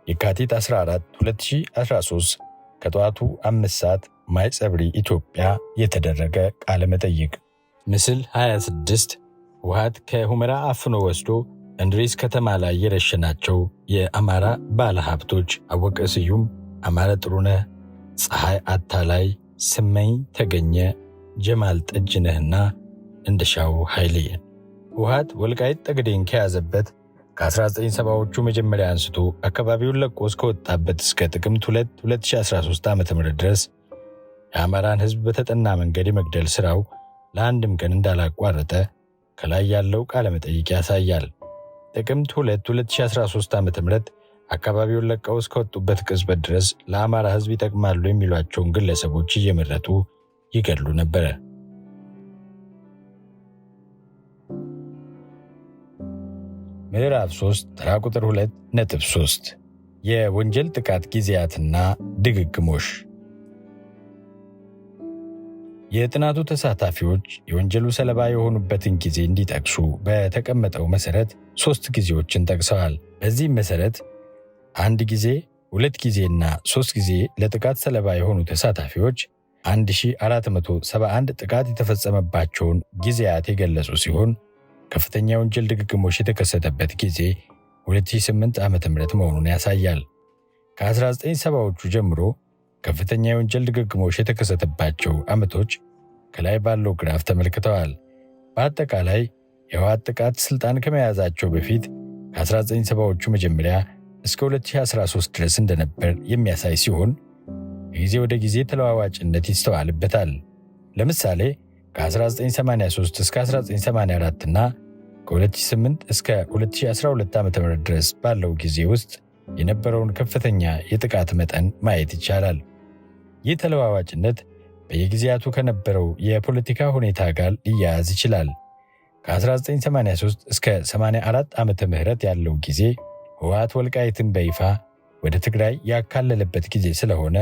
የካቲት 14 2013 ከጠዋቱ 5 ሰዓት ማይጸብሪ ኢትዮጵያ የተደረገ ቃለ መጠይቅ። ምስል 26 ህወሓት ከሁመራ አፍኖ ወስዶ እንድሪስ ከተማ ላይ የረሸናቸው የአማራ ባለሀብቶች አወቀ ስዩም፣ አማረ ጥሩነህ፣ ፀሐይ አታላይ፣ ስመኝ ተገኘ፣ ጀማል ጠጅነህና እንደሻው ኃይሌ። ህወሓት ወልቃይት ጠገዴን ከያዘበት ከ1970ዎቹ መጀመሪያ አንስቶ አካባቢውን ለቆ እስከወጣበት እስከ ጥቅምት 2 2013 ዓ.ም ድረስ የአማራን ህዝብ በተጠና መንገድ የመግደል ሥራው ለአንድም ቀን እንዳላቋረጠ ከላይ ያለው ቃለ መጠይቅ ያሳያል። ጥቅምት 2 2013 ዓ.ም አካባቢውን ለቀው እስከወጡበት ቅጽበት ድረስ ለአማራ ህዝብ ይጠቅማሉ የሚሏቸውን ግለሰቦች እየመረጡ ይገድሉ ነበር። ምዕራፍ 3 ተራ ቁጥር 2.3 የወንጀል ጥቃት ጊዜያትና ድግግሞሽ። የጥናቱ ተሳታፊዎች የወንጀሉ ሰለባ የሆኑበትን ጊዜ እንዲጠቅሱ በተቀመጠው መሰረት 3 ጊዜዎችን ጠቅሰዋል። በዚህም መሰረት 1 ጊዜ፣ 2 ጊዜና 3 ጊዜ ለጥቃት ሰለባ የሆኑ ተሳታፊዎች 1471 ጥቃት የተፈጸመባቸውን ጊዜያት የገለጹ ሲሆን ከፍተኛ የወንጀል ድግግሞሽ የተከሰተበት ጊዜ 2008 ዓ.ም መሆኑን ያሳያል። ከ1970ዎቹ ጀምሮ ከፍተኛ የወንጀል ድግግሞሽ የተከሰተባቸው ዓመቶች ከላይ ባለው ግራፍ ተመልክተዋል። በአጠቃላይ የህወሓት ጥቃት ስልጣን ከመያዛቸው በፊት ከ1970ዎቹ መጀመሪያ እስከ 2013 ድረስ እንደነበር የሚያሳይ ሲሆን ከጊዜ ወደ ጊዜ ተለዋዋጭነት ይስተዋልበታል። ለምሳሌ ከ1983 እስከ 1984 እና ከ2008 እስከ 2012 ዓ.ም ድረስ ባለው ጊዜ ውስጥ የነበረውን ከፍተኛ የጥቃት መጠን ማየት ይቻላል። ይህ ተለዋዋጭነት በየጊዜያቱ ከነበረው የፖለቲካ ሁኔታ ጋር ሊያያዝ ይችላል። ከ1983 እስከ 84 ዓመተ ምህረት ያለው ጊዜ ህወሓት ወልቃይትን በይፋ ወደ ትግራይ ያካለለበት ጊዜ ስለሆነ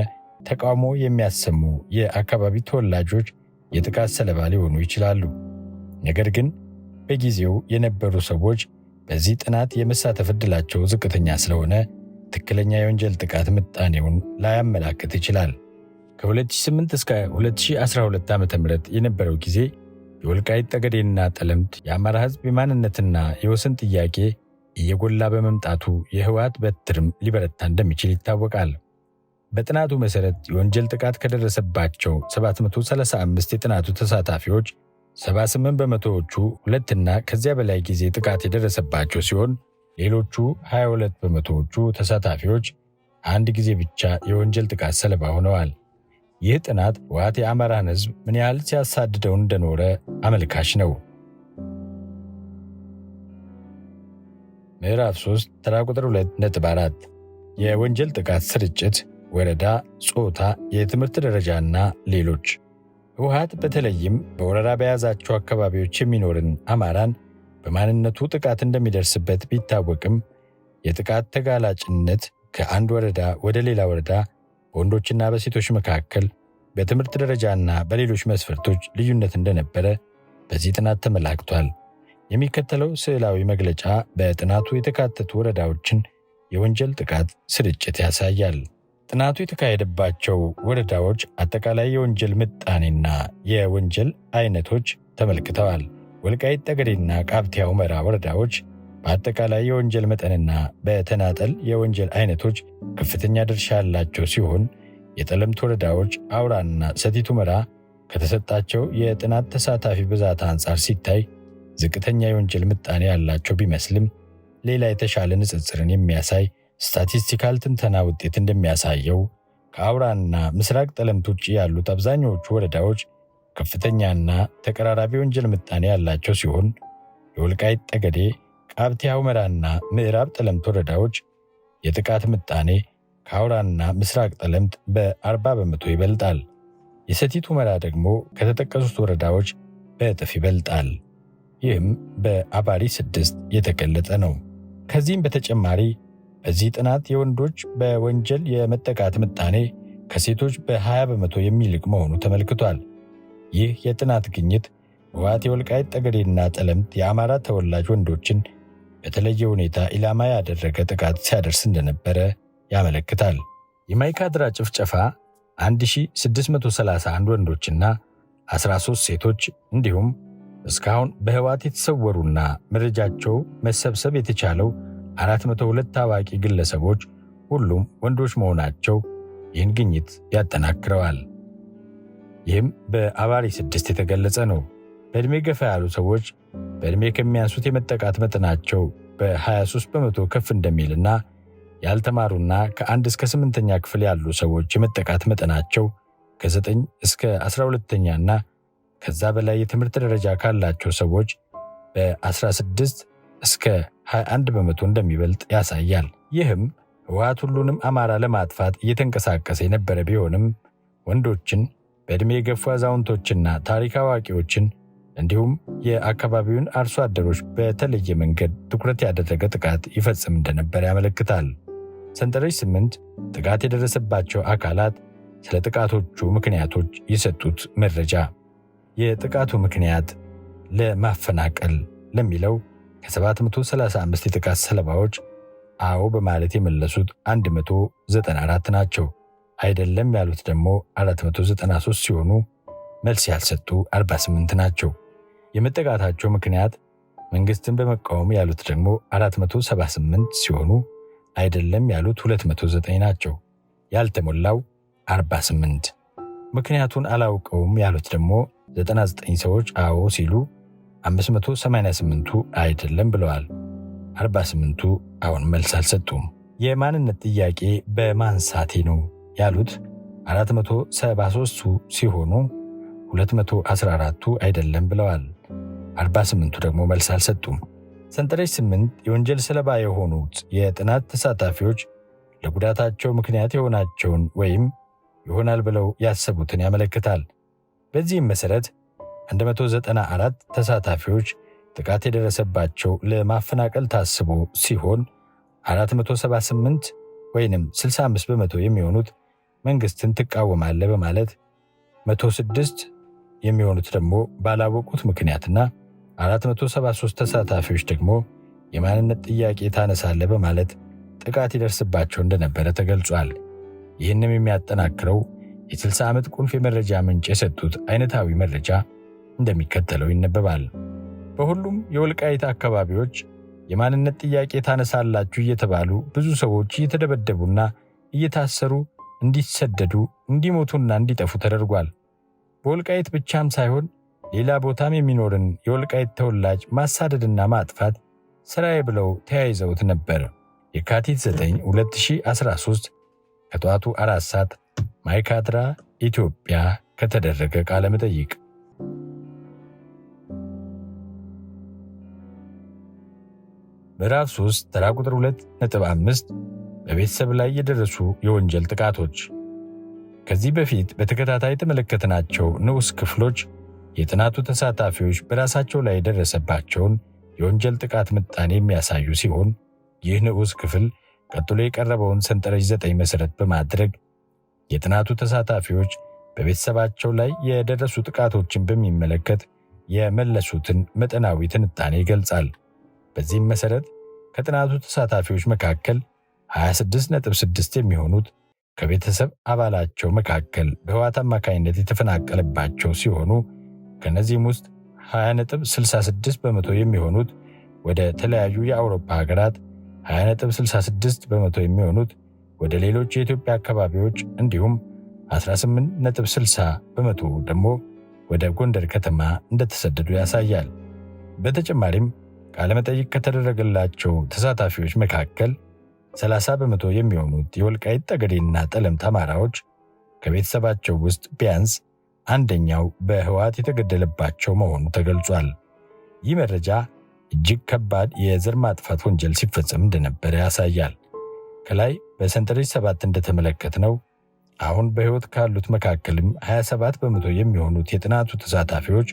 ተቃውሞ የሚያሰሙ የአካባቢ ተወላጆች የጥቃት ሰለባ ሊሆኑ ይችላሉ። ነገር ግን በጊዜው የነበሩ ሰዎች በዚህ ጥናት የመሳተፍ ዕድላቸው ዝቅተኛ ስለሆነ ትክክለኛ የወንጀል ጥቃት ምጣኔውን ላያመላክት ይችላል። ከ2008 እስከ 2012 ዓ.ም የነበረው ጊዜ የወልቃይት ጠገዴና ጠለምት የአማራ ህዝብ የማንነትና የወሰን ጥያቄ እየጎላ በመምጣቱ የህወሓት በትርም ሊበረታ እንደሚችል ይታወቃል። በጥናቱ መሰረት የወንጀል ጥቃት ከደረሰባቸው 735 የጥናቱ ተሳታፊዎች 78 በመቶዎቹ 2 እና ከዚያ በላይ ጊዜ ጥቃት የደረሰባቸው ሲሆን ሌሎቹ 22 በመቶዎቹ ተሳታፊዎች አንድ ጊዜ ብቻ የወንጀል ጥቃት ሰለባ ሆነዋል። ይህ ጥናት ህወሓት የአማራን ህዝብ ምን ያህል ሲያሳድደው እንደኖረ አመልካች ነው። ምዕራፍ 3 ተራ ቁጥር 2.4 የወንጀል ጥቃት ስርጭት፣ ወረዳ፣ ጾታ፣ የትምህርት ደረጃና ሌሎች። ህወሓት በተለይም በወረራ በያዛቸው አካባቢዎች የሚኖርን አማራን በማንነቱ ጥቃት እንደሚደርስበት ቢታወቅም የጥቃት ተጋላጭነት ከአንድ ወረዳ ወደ ሌላ ወረዳ በወንዶችና በሴቶች መካከል በትምህርት ደረጃና በሌሎች መስፈርቶች ልዩነት እንደነበረ በዚህ ጥናት ተመላክቷል። የሚከተለው ስዕላዊ መግለጫ በጥናቱ የተካተቱ ወረዳዎችን የወንጀል ጥቃት ስርጭት ያሳያል። ጥናቱ የተካሄደባቸው ወረዳዎች አጠቃላይ የወንጀል ምጣኔና የወንጀል አይነቶች ተመልክተዋል። ወልቃይት ጠገዴና ቃብቴ ሁመራ ወረዳዎች በአጠቃላይ የወንጀል መጠንና በተናጠል የወንጀል አይነቶች ከፍተኛ ድርሻ ያላቸው ሲሆን የጠለምት ወረዳዎች አውራና ሰቲት ሁመራ ከተሰጣቸው የጥናት ተሳታፊ ብዛት አንጻር ሲታይ ዝቅተኛ የወንጀል ምጣኔ ያላቸው ቢመስልም ሌላ የተሻለ ንጽጽርን የሚያሳይ ስታቲስቲካል ትንተና ውጤት እንደሚያሳየው ከአውራና ምስራቅ ጠለምት ውጭ ያሉት አብዛኛዎቹ ወረዳዎች ከፍተኛና ተቀራራቢ ወንጀል ምጣኔ ያላቸው ሲሆን የወልቃይት ጠገዴ፣ ቃብቴ ሁመራና ምዕራብ ጠለምት ወረዳዎች የጥቃት ምጣኔ ከአውራና ምስራቅ ጠለምት በ40 በመቶ ይበልጣል። የሰቲት ሁመራ ደግሞ ከተጠቀሱት ወረዳዎች በእጥፍ ይበልጣል። ይህም በአባሪ 6 የተገለጸ ነው። ከዚህም በተጨማሪ በዚህ ጥናት የወንዶች በወንጀል የመጠቃት ምጣኔ ከሴቶች በ20 በመቶ የሚልቅ መሆኑ ተመልክቷል። ይህ የጥናት ግኝት ህወሓት የወልቃይት ጠገዴና ጠለምት የአማራ ተወላጅ ወንዶችን በተለየ ሁኔታ ኢላማ ያደረገ ጥቃት ሲያደርስ እንደነበረ ያመለክታል። የማይካድራ ጭፍጨፋ 1631 ወንዶችና 13 ሴቶች እንዲሁም እስካሁን በህወሓት የተሰወሩና መረጃቸው መሰብሰብ የተቻለው 402 ታዋቂ ግለሰቦች ሁሉም ወንዶች መሆናቸው ይህን ግኝት ያጠናክረዋል። ይህም በአባሪ 6 የተገለጸ ነው። በዕድሜ ገፋ ያሉ ሰዎች በዕድሜ ከሚያንሱት የመጠቃት መጠናቸው በ23 በመቶ ከፍ እንደሚልና ያልተማሩና ከ1 እስከ 8ኛ ክፍል ያሉ ሰዎች የመጠቃት መጠናቸው ከ9 እስከ 12ኛና ከዛ በላይ የትምህርት ደረጃ ካላቸው ሰዎች በ16 እስከ 21 በመቶ እንደሚበልጥ ያሳያል። ይህም ህወሓት ሁሉንም አማራ ለማጥፋት እየተንቀሳቀሰ የነበረ ቢሆንም ወንዶችን፣ በዕድሜ የገፉ አዛውንቶችና ታሪክ አዋቂዎችን እንዲሁም የአካባቢውን አርሶ አደሮች በተለየ መንገድ ትኩረት ያደረገ ጥቃት ይፈጽም እንደነበር ያመለክታል። ሰንጠረዥ 8 ጥቃት የደረሰባቸው አካላት ስለ ጥቃቶቹ ምክንያቶች የሰጡት መረጃ። የጥቃቱ ምክንያት ለማፈናቀል ለሚለው ከ735 የጥቃት ሰለባዎች አዎ በማለት የመለሱት 194 ናቸው። አይደለም ያሉት ደግሞ 493 ሲሆኑ መልስ ያልሰጡ 48 ናቸው። የመጠቃታቸው ምክንያት መንግስትን በመቃወም ያሉት ደግሞ 478 ሲሆኑ አይደለም ያሉት 209 ናቸው። ያልተሞላው 48። ምክንያቱን አላውቀውም ያሉት ደግሞ 99 ሰዎች አዎ ሲሉ 588ቱ አይደለም ብለዋል። 48ቱ አሁን መልስ አልሰጡም። የማንነት ጥያቄ በማንሳቴ ነው ያሉት 473ቱ ሲሆኑ 214ቱ አይደለም ብለዋል። 48ቱ ደግሞ መልስ አልሰጡም። ሰንጠረዥ 8 የወንጀል ሰለባ የሆኑት የጥናት ተሳታፊዎች ለጉዳታቸው ምክንያት የሆናቸውን ወይም ይሆናል ብለው ያሰቡትን ያመለክታል። በዚህም መሰረት 194 ተሳታፊዎች ጥቃት የደረሰባቸው ለማፈናቀል ታስቦ ሲሆን 478 ወይንም 65 በመቶ የሚሆኑት መንግስትን ትቃወማለ በማለት 106 የሚሆኑት ደግሞ ባላወቁት ምክንያትና 473 ተሳታፊዎች ደግሞ የማንነት ጥያቄ ታነሳለ በማለት ጥቃት ይደርስባቸው እንደነበረ ተገልጿል። ይህንም የሚያጠናክረው የ60 ዓመት ቁልፍ የመረጃ ምንጭ የሰጡት አይነታዊ መረጃ እንደሚከተለው ይነበባል። በሁሉም የወልቃይት አካባቢዎች የማንነት ጥያቄ ታነሳላችሁ እየተባሉ ብዙ ሰዎች እየተደበደቡና እየታሰሩ እንዲሰደዱ እንዲሞቱና እንዲጠፉ ተደርጓል። በወልቃይት ብቻም ሳይሆን ሌላ ቦታም የሚኖርን የወልቃይት ተወላጅ ማሳደድና ማጥፋት ስራዬ ብለው ተያይዘውት ነበር። የካቲት 9 2013 ከጠዋቱ 4 ሰዓት ማይካድራ ኢትዮጵያ ከተደረገ ቃለ መጠይቅ። ምዕራፍ 3 ተራ ቁጥር 2.5 በቤተሰብ ላይ የደረሱ የወንጀል ጥቃቶች። ከዚህ በፊት በተከታታይ የተመለከትናቸው ንዑስ ክፍሎች የጥናቱ ተሳታፊዎች በራሳቸው ላይ የደረሰባቸውን የወንጀል ጥቃት ምጣኔ የሚያሳዩ ሲሆን ይህ ንዑስ ክፍል ቀጥሎ የቀረበውን ሰንጠረዥ 9 መሠረት በማድረግ የጥናቱ ተሳታፊዎች በቤተሰባቸው ላይ የደረሱ ጥቃቶችን በሚመለከት የመለሱትን መጠናዊ ትንታኔ ይገልጻል። በዚህም መሠረት ከጥናቱ ተሳታፊዎች መካከል 26.6 የሚሆኑት ከቤተሰብ አባላቸው መካከል በህወሓት አማካኝነት የተፈናቀለባቸው ሲሆኑ ከነዚህም ውስጥ 20.66 በመቶ የሚሆኑት ወደ ተለያዩ የአውሮፓ ሀገራት፣ 20.66 በመቶ የሚሆኑት ወደ ሌሎች የኢትዮጵያ አካባቢዎች እንዲሁም 18.60 በመቶ ደግሞ ወደ ጎንደር ከተማ እንደተሰደዱ ያሳያል። በተጨማሪም ቃለመጠይቅ ከተደረገላቸው ተሳታፊዎች መካከል 30 በመቶ የሚሆኑት የወልቃይት ጠገዴና ጠለምት አማራዎች ከቤተሰባቸው ውስጥ ቢያንስ አንደኛው በህወሓት የተገደለባቸው መሆኑ ተገልጿል። ይህ መረጃ እጅግ ከባድ የዘር ማጥፋት ወንጀል ሲፈጸም እንደነበረ ያሳያል። ከላይ በሰንጠረዥ 7 እንደተመለከትነው አሁን በሕይወት ካሉት መካከልም 27 በመቶ የሚሆኑት የጥናቱ ተሳታፊዎች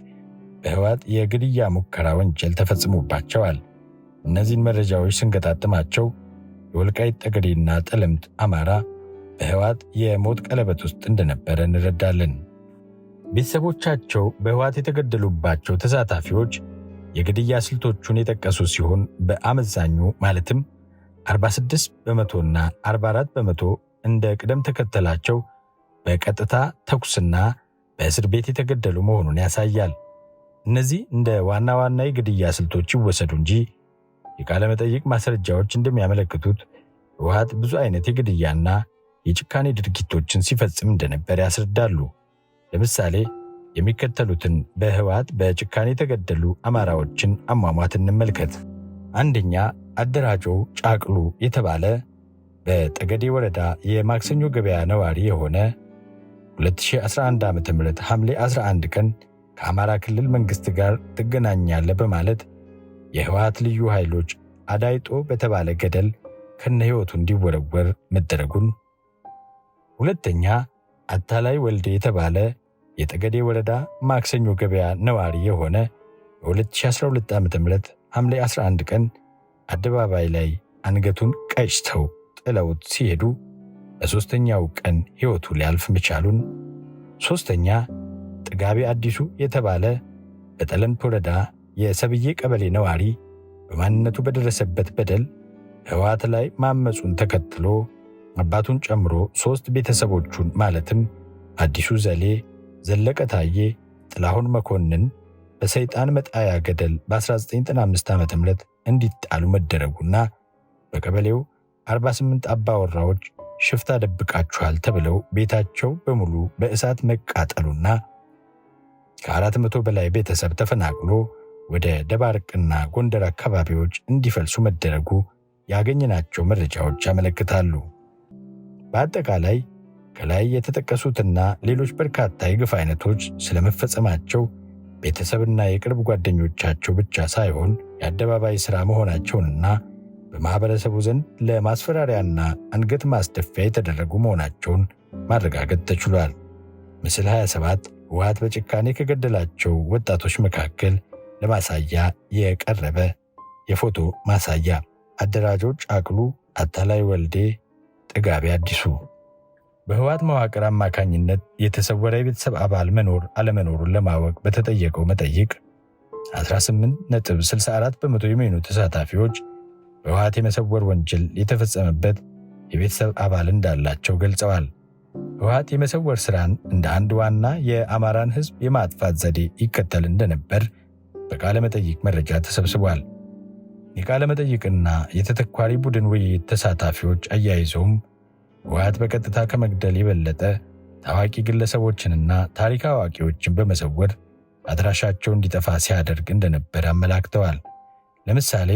በህወሓት የግድያ ሙከራ ወንጀል ተፈጽሞባቸዋል። እነዚህን መረጃዎች ስንገጣጥማቸው የወልቃይት ጠገዴና ጠለምት አማራ በህወሓት የሞት ቀለበት ውስጥ እንደነበረ እንረዳለን። ቤተሰቦቻቸው በህወሓት የተገደሉባቸው ተሳታፊዎች የግድያ ስልቶቹን የጠቀሱ ሲሆን በአመዛኙ ማለትም 46 በመቶና 44 በመቶ እንደ ቅደም ተከተላቸው በቀጥታ ተኩስና በእስር ቤት የተገደሉ መሆኑን ያሳያል። እነዚህ እንደ ዋና ዋና የግድያ ስልቶች ይወሰዱ እንጂ የቃለ መጠይቅ ማስረጃዎች እንደሚያመለክቱት ህወሓት ብዙ አይነት የግድያና የጭካኔ ድርጊቶችን ሲፈጽም እንደነበር ያስረዳሉ። ለምሳሌ የሚከተሉትን በህወሓት በጭካኔ የተገደሉ አማራዎችን አሟሟት እንመልከት። አንደኛ፣ አደራጀው ጫቅሉ የተባለ በጠገዴ ወረዳ የማክሰኞ ገበያ ነዋሪ የሆነ 2011 ዓ.ም ሐምሌ 11 ቀን ከአማራ ክልል መንግስት ጋር ትገናኛለህ በማለት የህወሓት ልዩ ኃይሎች አዳይጦ በተባለ ገደል ከነህይወቱ እንዲወረወር መደረጉን። ሁለተኛ፣ አታላይ ወልዴ የተባለ የጠገዴ ወረዳ ማክሰኞ ገበያ ነዋሪ የሆነ በ2012 ዓ.ም ሐምሌ 11 ቀን አደባባይ ላይ አንገቱን ቀጭተው ጥለውት ሲሄዱ በሦስተኛው ቀን ሕይወቱ ሊያልፍ መቻሉን። ሦስተኛ፣ ጥጋቤ አዲሱ የተባለ በጠለምት ወረዳ የሰብዬ ቀበሌ ነዋሪ በማንነቱ በደረሰበት በደል ህወሓት ላይ ማመፁን ተከትሎ አባቱን ጨምሮ 3 ቤተሰቦቹን ማለትም አዲሱ ዘሌ፣ ዘለቀ ታዬ፣ ጥላሁን መኮንን በሰይጣን መጣያ ገደል በ1995 ዓ.ም እንዲጣሉ መደረጉና በቀበሌው 48 አባወራዎች ሽፍታ ደብቃችኋል ተብለው ቤታቸው በሙሉ በእሳት መቃጠሉና ከ400 በላይ ቤተሰብ ተፈናቅሎ ወደ ደባርቅና ጎንደር አካባቢዎች እንዲፈልሱ መደረጉ ያገኘናቸው መረጃዎች ያመለክታሉ። በአጠቃላይ ከላይ የተጠቀሱትና ሌሎች በርካታ የግፍ አይነቶች ስለመፈጸማቸው ቤተሰብና የቅርብ ጓደኞቻቸው ብቻ ሳይሆን የአደባባይ ሥራ መሆናቸውንና በማኅበረሰቡ ዘንድ ለማስፈራሪያና አንገት ማስደፊያ የተደረጉ መሆናቸውን ማረጋገጥ ተችሏል። ምስል 27 ህወሓት በጭካኔ ከገደላቸው ወጣቶች መካከል ለማሳያ የቀረበ የፎቶ ማሳያ። አደራጀው ጫቅሉ፣ አታላይ ወልዴ፣ ጥጋቤ አዲሱ። በህወሓት መዋቅር አማካኝነት የተሰወረ የቤተሰብ አባል መኖር አለመኖሩን ለማወቅ በተጠየቀው መጠይቅ 18.64 በመቶ የሚሆኑ ተሳታፊዎች በህወሓት የመሰወር ወንጀል የተፈጸመበት የቤተሰብ አባል እንዳላቸው ገልጸዋል። ህወሓት የመሰወር ሥራን እንደ አንድ ዋና የአማራን ህዝብ የማጥፋት ዘዴ ይከተል እንደነበር በቃለ መጠይቅ መረጃ ተሰብስቧል። የቃለ መጠይቅና የተተኳሪ ቡድን ውይይት ተሳታፊዎች አያይዘውም ህወሓት በቀጥታ ከመግደል የበለጠ ታዋቂ ግለሰቦችንና ታሪክ አዋቂዎችን በመሰወር አድራሻቸው እንዲጠፋ ሲያደርግ እንደነበር አመላክተዋል። ለምሳሌ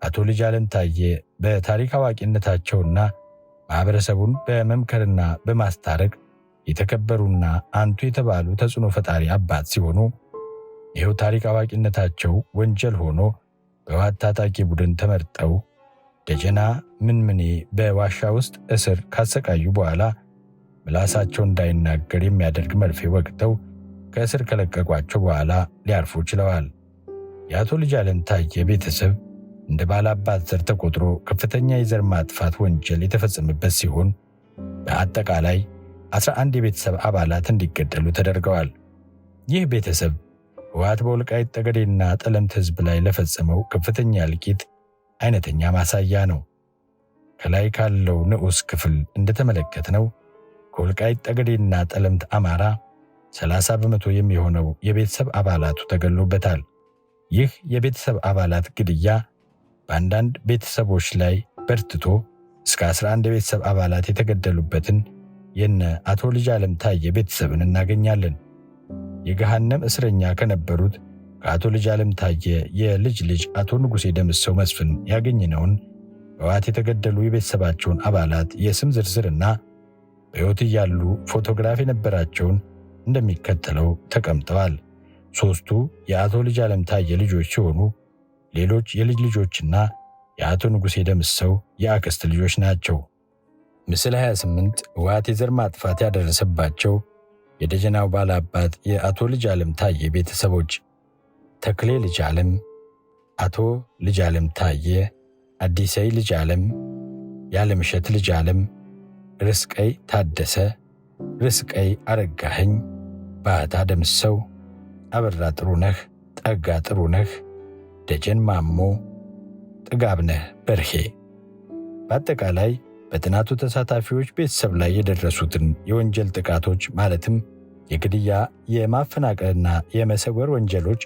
አቶ ልጅ አለም ታየ በታሪክ አዋቂነታቸውና ማኅበረሰቡን በመምከርና በማስታረቅ የተከበሩና አንቱ የተባሉ ተጽዕኖ ፈጣሪ አባት ሲሆኑ ይኸው ታሪክ አዋቂነታቸው ወንጀል ሆኖ በህወሓት ታጣቂ ቡድን ተመርጠው ደጀና ምንምኔ በዋሻ ውስጥ እስር ካሰቃዩ በኋላ ምላሳቸው እንዳይናገር የሚያደርግ መርፌ ወቅተው ከእስር ከለቀቋቸው በኋላ ሊያርፉ ችለዋል። የአቶ ልጅ አለም ታየ ቤተሰብ እንደ ባላባት ዘር ተቆጥሮ ከፍተኛ የዘር ማጥፋት ወንጀል የተፈጸመበት ሲሆን በአጠቃላይ 11 የቤተሰብ አባላት እንዲገደሉ ተደርገዋል። ይህ ቤተሰብ ህወሓት በወልቃይት ጠገዴና ጠለምት ህዝብ ላይ ለፈጸመው ከፍተኛ እልቂት አይነተኛ ማሳያ ነው። ከላይ ካለው ንዑስ ክፍል እንደተመለከትነው ከወልቃይት ጠገዴና ጠለምት አማራ 30 በመቶ የሚሆነው የቤተሰብ አባላቱ ተገሎበታል። ይህ የቤተሰብ አባላት ግድያ በአንዳንድ ቤተሰቦች ላይ በርትቶ እስከ 11 የቤተሰብ አባላት የተገደሉበትን የነ አቶ ልጅ አለም ታየ ቤተሰብን እናገኛለን። የገሃነም እስረኛ ከነበሩት ከአቶ ልጅ አለም ታየ የልጅ ልጅ አቶ ንጉሴ ደምሰው መስፍን ያገኘነውን በህወሓት የተገደሉ የቤተሰባቸውን አባላት የስም ዝርዝርና በሕይወት እያሉ ፎቶግራፍ የነበራቸውን እንደሚከተለው ተቀምጠዋል። 3ቱ የአቶ ልጅ አለም ታየ ልጆች ሲሆኑ ሌሎች የልጅ ልጆችና የአቶ ንጉሴ ደምሰው የአክስት ልጆች ናቸው። ምስል 28 ህወሓት የዘር ማጥፋት ያደረሰባቸው የደጀናው ባላባት የአቶ ልጅ ዓለም ታዬ ቤተሰቦች ተክሌ ልጅ ዓለም፣ አቶ ልጅ ዓለም ታዬ፣ አዲሰይ ልጅ ዓለም፣ ያለምሸት ልጅ ዓለም፣ ርስቀይ ታደሰ፣ ርስቀይ አረጋኸኝ፣ ባህታ ደምሰው፣ አበራ ጥሩነህ፣ ጠጋ ጥሩነህ፣ ደጀን ማሞ፣ ጥጋብነህ በርሄ በአጠቃላይ በጥናቱ ተሳታፊዎች ቤተሰብ ላይ የደረሱትን የወንጀል ጥቃቶች ማለትም የግድያ፣ የማፈናቀልና የመሰወር ወንጀሎች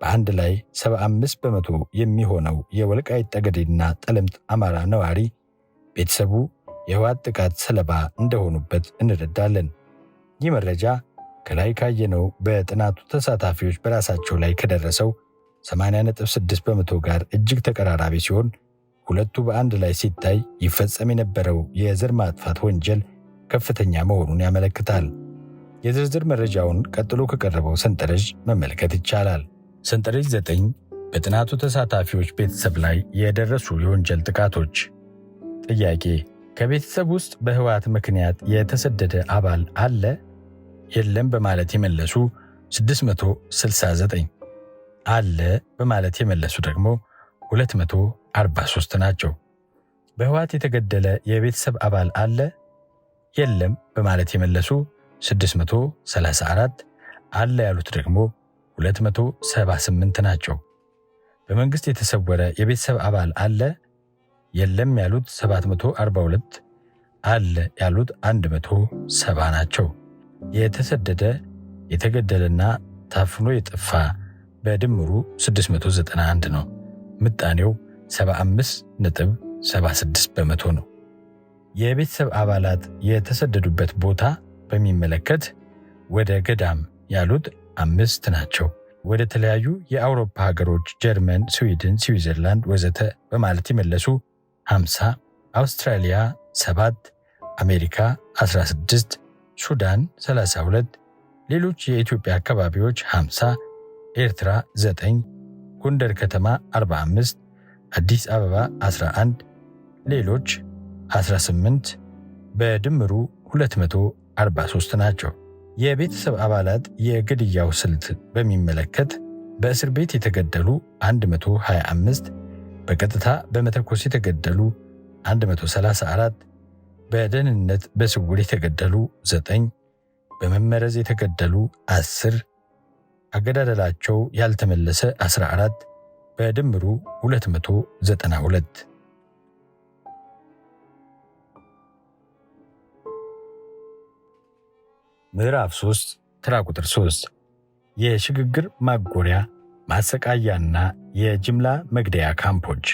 በአንድ ላይ 75 በመቶ የሚሆነው የወልቃይት ጠገዴና ጠለምት አማራ ነዋሪ ቤተሰቡ የህወሓት ጥቃት ሰለባ እንደሆኑበት እንረዳለን። ይህ መረጃ ከላይ ካየነው በጥናቱ ተሳታፊዎች በራሳቸው ላይ ከደረሰው 80.6 በመቶ ጋር እጅግ ተቀራራቢ ሲሆን ሁለቱ በአንድ ላይ ሲታይ ይፈጸም የነበረው የዘር ማጥፋት ወንጀል ከፍተኛ መሆኑን ያመለክታል። የዝርዝር መረጃውን ቀጥሎ ከቀረበው ሰንጠረዥ መመልከት ይቻላል። ሰንጠረዥ 9 በጥናቱ ተሳታፊዎች ቤተሰብ ላይ የደረሱ የወንጀል ጥቃቶች። ጥያቄ: ከቤተሰብ ውስጥ በህወሓት ምክንያት የተሰደደ አባል አለ? የለም በማለት የመለሱ 669፣ አለ በማለት የመለሱ ደግሞ 243 ናቸው። በህወሓት የተገደለ የቤተሰብ አባል አለ? የለም በማለት የመለሱ 634፣ አለ ያሉት ደግሞ 278 ናቸው። በመንግስት የተሰወረ የቤተሰብ አባል አለ? የለም ያሉት 742፣ አለ ያሉት 170 ናቸው። የተሰደደ የተገደለና ታፍኖ የጠፋ በድምሩ 691 ነው። ምጣኔው 75.76 በመቶ ነው። የቤተሰብ አባላት የተሰደዱበት ቦታ በሚመለከት ወደ ገዳም ያሉት 5 ናቸው። ወደ ተለያዩ የአውሮፓ ሀገሮች ጀርመን፣ ስዊድን፣ ስዊዘርላንድ ወዘተ በማለት የመለሱ 50፣ አውስትራሊያ 7፣ አሜሪካ 16፣ ሱዳን 32፣ ሌሎች የኢትዮጵያ አካባቢዎች 50፣ ኤርትራ 9፣ ጎንደር ከተማ 45፣ አዲስ አበባ 11፣ ሌሎች 18፣ በድምሩ 243 ናቸው። የቤተሰብ አባላት የግድያው ስልት በሚመለከት በእስር ቤት የተገደሉ 125፣ በቀጥታ በመተኮስ የተገደሉ 134፣ በደህንነት በስውር የተገደሉ 9፣ በመመረዝ የተገደሉ 10፣ አገዳደላቸው ያልተመለሰ 14፣ በድምሩ 292። ምዕራፍ 3 ተራ ቁጥር 3 የሽግግር ማጎሪያ ማሰቃያና የጅምላ መግደያ ካምፖች።